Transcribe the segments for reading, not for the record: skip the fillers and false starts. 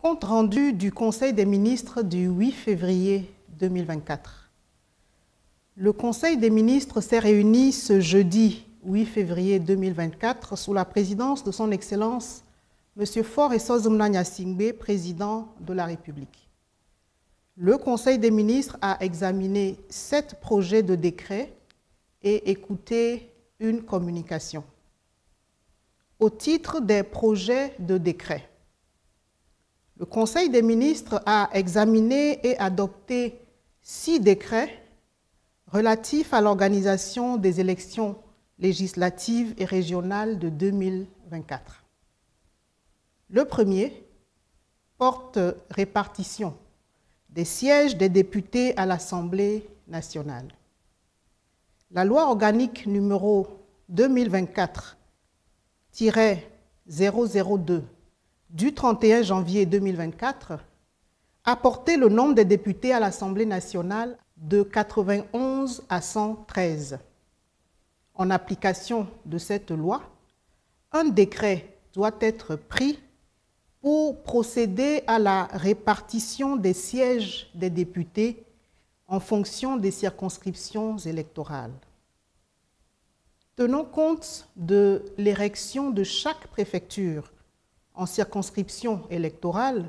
Compte rendu du Conseil des ministres du 8 février 2024. Le Conseil des ministres s'est réuni ce jeudi 8 février 2024 sous la présidence de son Excellence M. Faure Essozumna Gnassingbé, président de la République. Le Conseil des ministres a examiné 7 projets de décret et écouté une communication. Au titre des projets de décret, le Conseil des ministres a examiné et adopté 6 décrets relatifs à l'organisation des élections législatives et régionales de 2024. Le premier porte répartition des sièges des députés à l'Assemblée nationale. La loi organique numéro 2024-002 du 31 janvier 2024 a porté le nombre des députés à l'Assemblée nationale de 91 à 113. En application de cette loi, un décret doit être pris pour procéder à la répartition des sièges des députés en fonction des circonscriptions électorales. Tenons compte de l'érection de chaque préfecture en circonscription électorale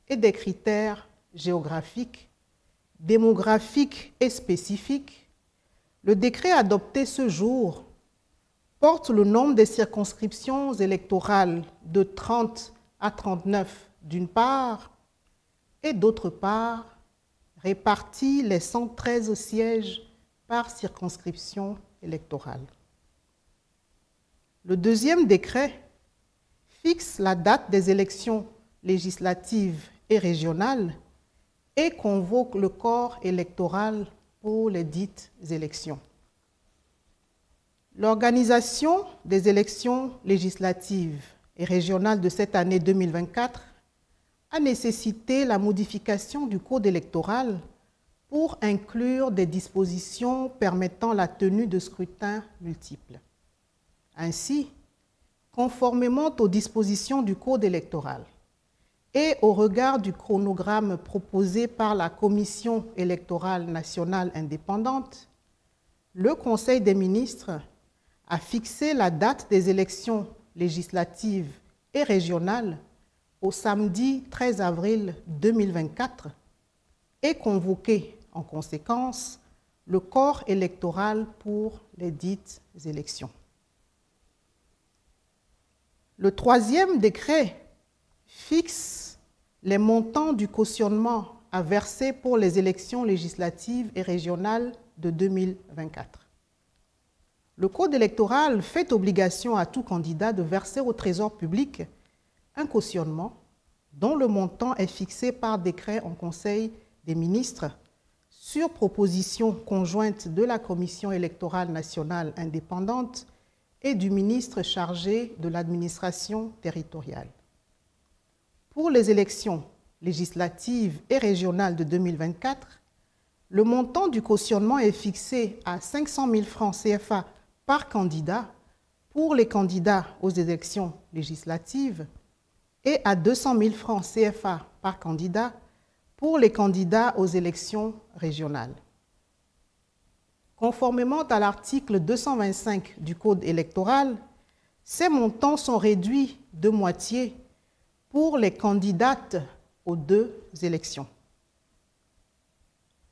et des critères géographiques, démographiques et spécifiques, le décret adopté ce jour porte le nombre des circonscriptions électorales de 30 à 39 d'une part et d'autre part répartit les 113 sièges par circonscription électorale. Le deuxième décret fixe la date des élections législatives et régionales et convoque le corps électoral pour les dites élections. L'organisation des élections législatives et régionales de cette année 2024 a nécessité la modification du code électoral pour inclure des dispositions permettant la tenue de scrutins multiples. Ainsi, conformément aux dispositions du code électoral et au regard du chronogramme proposé par la Commission électorale nationale indépendante, le Conseil des ministres a fixé la date des élections législatives et régionales au samedi 13 avril 2024 et convoqué en conséquence le corps électoral pour les dites élections. Le troisième décret fixe les montants du cautionnement à verser pour les élections législatives et régionales de 2024. Le Code électoral fait obligation à tout candidat de verser au Trésor public un cautionnement dont le montant est fixé par décret en Conseil des ministres sur proposition conjointe de la Commission électorale nationale indépendante et du ministre chargé de l'administration territoriale. Pour les élections législatives et régionales de 2024, le montant du cautionnement est fixé à 500 000 francs CFA par candidat pour les candidats aux élections législatives et à 200 000 francs CFA par candidat pour les candidats aux élections régionales. Conformément à l'article 225 du Code électoral, ces montants sont réduits de moitié pour les candidates aux 2 élections.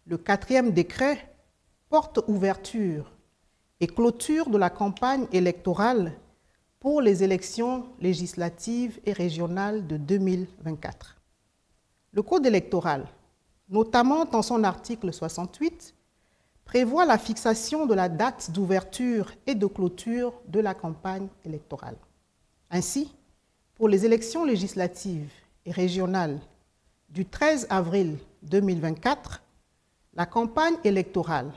Le 4e décret porte ouverture et clôture de la campagne électorale pour les élections législatives et régionales de 2024. Le Code électoral, notamment dans son article 68, prévoit la fixation de la date d'ouverture et de clôture de la campagne électorale. Ainsi, pour les élections législatives et régionales du 13 avril 2024, la campagne électorale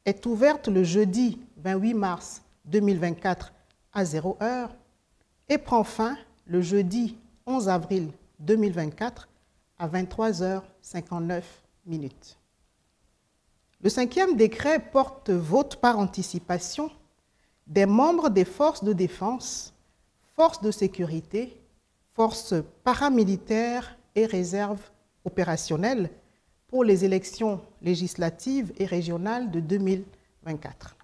est ouverte le jeudi 28 mars 2024 à 0h et prend fin le jeudi 11 avril 2024 à 23h59. Le 5e décret porte vote par anticipation des membres des forces de défense, forces de sécurité, forces paramilitaires et réserves opérationnelles pour les élections législatives et régionales de 2024.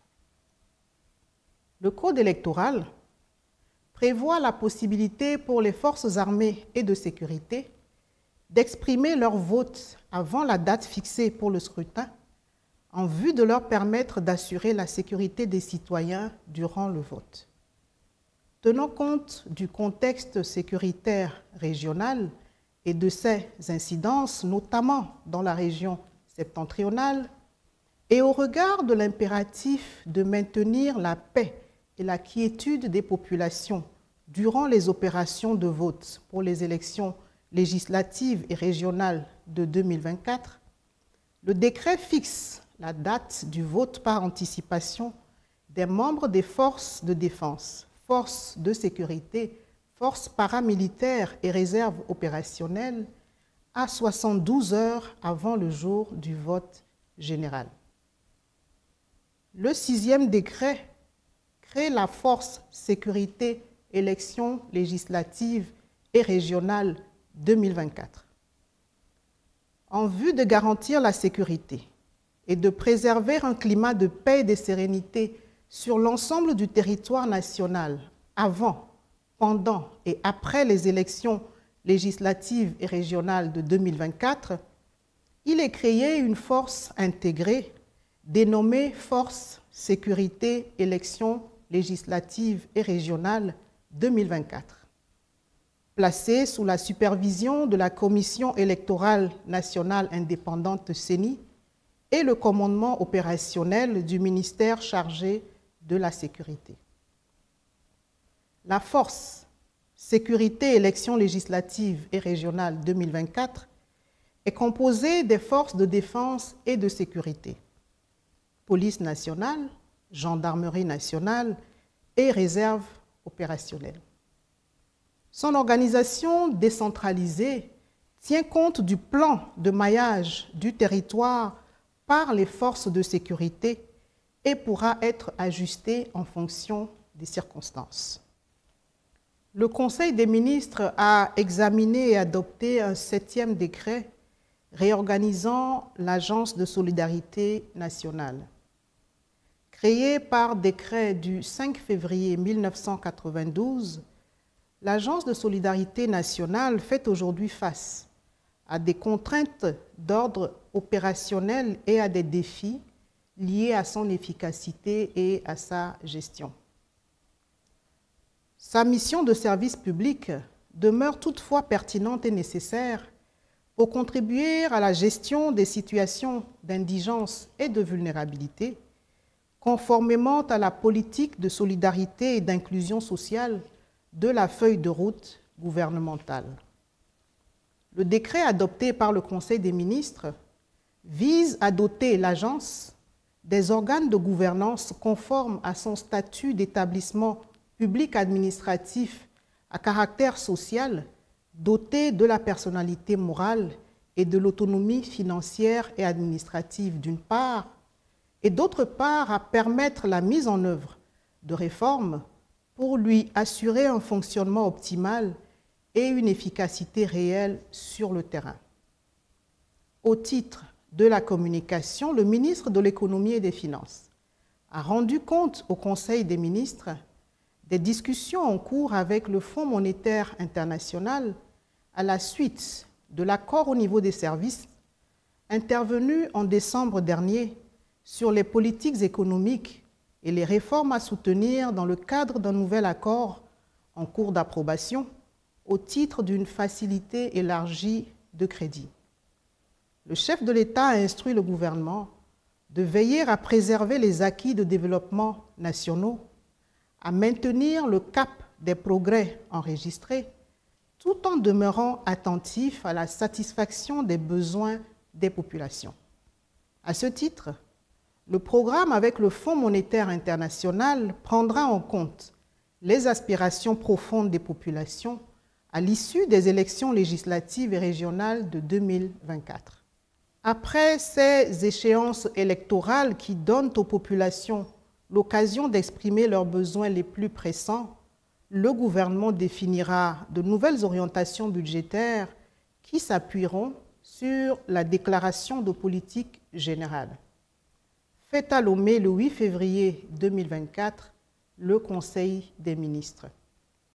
Le Code électoral prévoit la possibilité pour les forces armées et de sécurité d'exprimer leur vote avant la date fixée pour le scrutin en vue de leur permettre d'assurer la sécurité des citoyens durant le vote. Tenant compte du contexte sécuritaire régional et de ses incidences, notamment dans la région septentrionale, et au regard de l'impératif de maintenir la paix et la quiétude des populations durant les opérations de vote pour les élections législatives et régionales de 2024, le décret fixe la date du vote par anticipation des membres des forces de défense, forces de sécurité, forces paramilitaires et réserves opérationnelles à 72 heures avant le jour du vote général. Le 6e décret crée la force sécurité élections législatives et régionales 2024. En vue de garantir la sécurité et de préserver un climat de paix et de sérénité sur l'ensemble du territoire national avant, pendant et après les élections législatives et régionales de 2024, il est créé une force intégrée dénommée Force Sécurité Élections législatives et régionales 2024. Placée sous la supervision de la Commission électorale nationale indépendante CENI et le commandement opérationnel du ministère chargé de la sécurité. La force Sécurité élections législatives et régionales 2024 est composée des forces de défense et de sécurité, police nationale, gendarmerie nationale et réserve opérationnelle. Son organisation décentralisée tient compte du plan de maillage du territoire par les forces de sécurité et pourra être ajustée en fonction des circonstances. Le Conseil des ministres a examiné et adopté un 7e décret réorganisant l'Agence de solidarité nationale. Créée par décret du 5 février 1992, l'Agence de solidarité nationale fait aujourd'hui face à des contraintes d'ordre opérationnel et à des défis liés à son efficacité et à sa gestion. Sa mission de service public demeure toutefois pertinente et nécessaire pour contribuer à la gestion des situations d'indigence et de vulnérabilité, conformément à la politique de solidarité et d'inclusion sociale de la feuille de route gouvernementale. Le décret adopté par le Conseil des ministres vise à doter l'agence des organes de gouvernance conformes à son statut d'établissement public administratif à caractère social, doté de la personnalité morale et de l'autonomie financière et administrative d'une part, et d'autre part à permettre la mise en œuvre de réformes pour lui assurer un fonctionnement optimal et une efficacité réelle sur le terrain. Au titre de la communication, le ministre de l'Économie et des Finances a rendu compte au Conseil des ministres des discussions en cours avec le Fonds monétaire international à la suite de l'accord au niveau des services intervenu en décembre dernier sur les politiques économiques et les réformes à soutenir dans le cadre d'un nouvel accord en cours d'approbation au titre d'une facilité élargie de crédit. Le chef de l'État a instruit le gouvernement de veiller à préserver les acquis de développement nationaux, à maintenir le cap des progrès enregistrés, tout en demeurant attentif à la satisfaction des besoins des populations. À ce titre, le programme avec le Fonds monétaire international prendra en compte les aspirations profondes des populations à l'issue des élections législatives et régionales de 2024. Après ces échéances électorales qui donnent aux populations l'occasion d'exprimer leurs besoins les plus pressants, le gouvernement définira de nouvelles orientations budgétaires qui s'appuieront sur la déclaration de politique générale. Faite à Lomé le 8 février 2024, le Conseil des ministres.